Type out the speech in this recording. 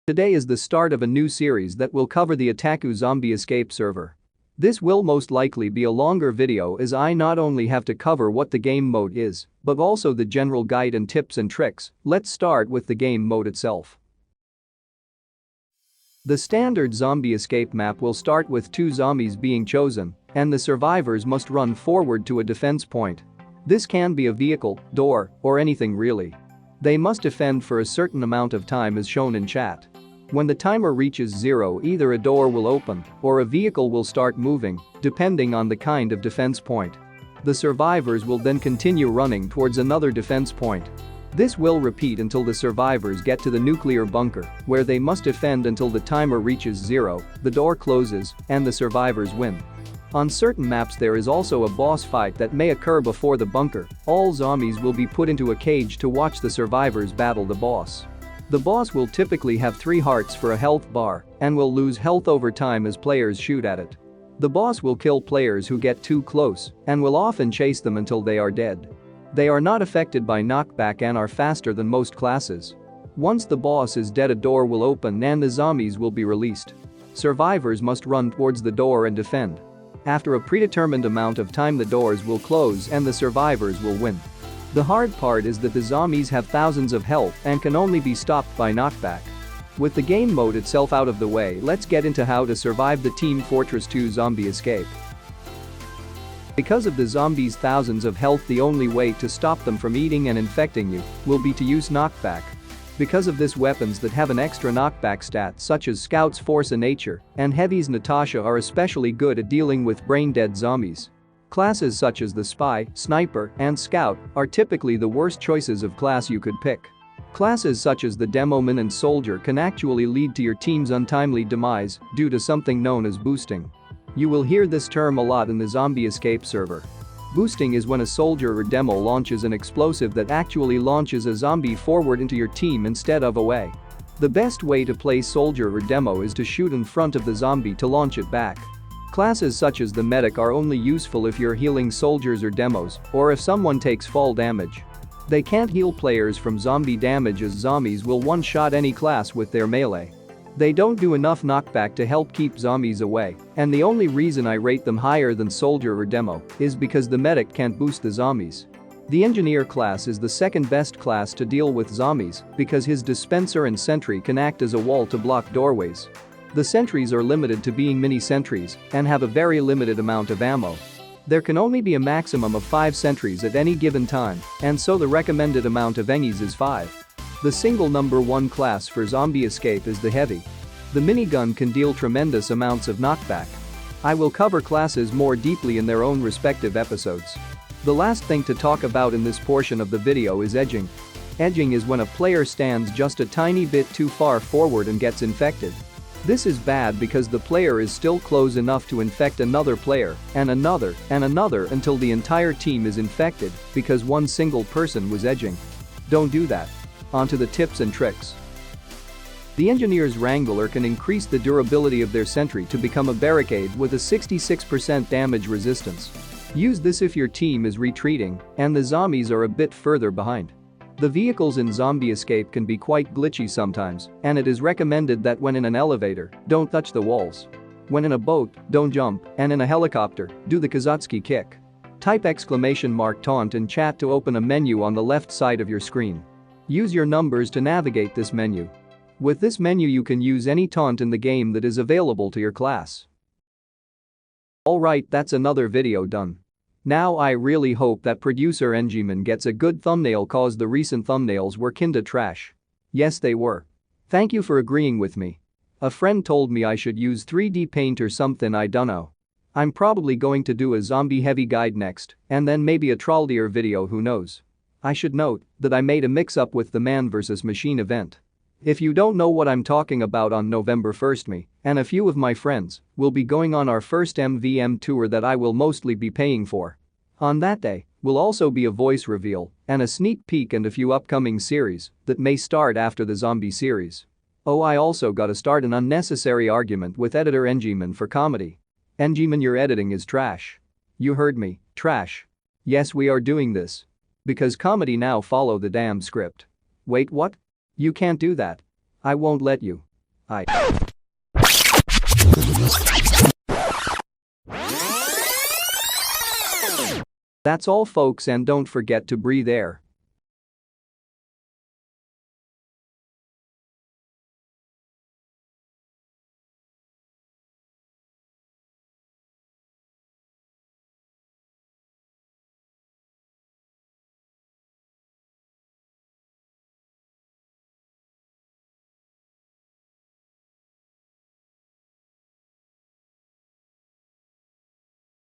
Today is the start of a new series that will cover the TF2 zombie escape server. This will most likely be a longer video as I not only have to cover what the game mode is, but also the general guide and tips and tricks. Let's start with the game mode itself. The standard zombie escape map will start with 2 zombies being chosen, and the survivors must run forward to a defense point. This can be a vehicle, door, or anything really. They must defend for a certain amount of time as shown in chat. When the timer reaches 0, either a door will open or a vehicle will start moving, depending on the kind of defense point. The survivors will then continue running towards another defense point. This will repeat until the survivors get to the nuclear bunker, where they must defend until the timer reaches 0, the door closes, and the survivors win. On certain maps there is also a boss fight that may occur before the bunker. All zombies will be put into a cage to watch the survivors battle the boss. The boss will typically have 3 hearts for a health bar and will lose health over time as players shoot at it. The boss will kill players who get too close and will often chase them until they are dead. They are not affected by knockback and are faster than most classes. Once the boss is dead, a door will open and the zombies will be released. Survivors must run towards the door and defend. After a predetermined amount of time the doors will close and the survivors will win. The hard part is that the zombies have thousands of health and can only be stopped by knockback. With the game mode itself out of the way, let's get into how to survive the Team Fortress 2 zombie escape. Because of the zombies' thousands of health, the only way to stop them from eating and infecting you will be to use knockback. Because of this, weapons that have an extra knockback stat such as Scout's Force of Nature and Heavy's Natasha are especially good at dealing with brain-dead zombies. Classes such as the Spy, Sniper, and Scout are typically the worst choices of class you could pick. Classes such as the Demoman and Soldier can actually lead to your team's untimely demise due to something known as boosting. You will hear this term a lot in the zombie escape server. Boosting is when a soldier or demo launches an explosive that actually launches a zombie forward into your team instead of away. The best way to play soldier or demo is to shoot in front of the zombie to launch it back. Classes such as the medic are only useful if you're healing soldiers or demos, or if someone takes fall damage. They can't heal players from zombie damage as zombies will one-shot any class with their melee. They don't do enough knockback to help keep zombies away, and the only reason I rate them higher than soldier or demo is because the medic can't boost the zombies. The engineer class is the second best class to deal with zombies because his dispenser and sentry can act as a wall to block doorways. The sentries are limited to being mini sentries and have a very limited amount of ammo. There can only be a maximum of 5 sentries at any given time, and so the recommended amount of enemies is 5. The single number 1 class for zombie escape is the Heavy. The minigun can deal tremendous amounts of knockback. I will cover classes more deeply in their own respective episodes. The last thing to talk about in this portion of the video is edging. Edging is when a player stands just a tiny bit too far forward and gets infected. This is bad because the player is still close enough to infect another player and another until the entire team is infected because one single person was edging. Don't do that. Onto the tips and tricks. The Engineer's Wrangler can increase the durability of their sentry to become a barricade with a 66% damage resistance. Use this if your team is retreating and the zombies are a bit further behind. The vehicles in zombie escape can be quite glitchy sometimes, and it is recommended that when in an elevator, don't touch the walls. When in a boat, don't jump, and in a helicopter, do the Kazatsky kick. Type !taunt in chat to open a menu on the left side of your screen. Use your numbers to navigate this menu. With this menu you can use any taunt in the game that is available to your class. Alright, that's another video done. Now I really hope that producer Ngman gets a good thumbnail cause the recent thumbnails were kinda trash. Yes, they were. Thank you for agreeing with me. A friend told me I should use 3D paint or something, I dunno. I'm probably going to do a zombie heavy guide next, and then maybe a trolldeer video, who knows. I should note that I made a mix-up with the Man vs. Machine event. If you don't know what I'm talking about, on November 1st me and a few of my friends will be going on our first MVM tour that I will mostly be paying for. On that day will also be a voice reveal and a sneak peek and a few upcoming series that may start after the zombie series. Oh, I also gotta start an unnecessary argument with editor Ngman for comedy. Ngman, your editing is trash. You heard me, trash. Yes, we are doing this. Because comedy now follow the damn script. Wait, what? You can't do that. I won't let you. I. That's all folks, and don't forget to breathe air.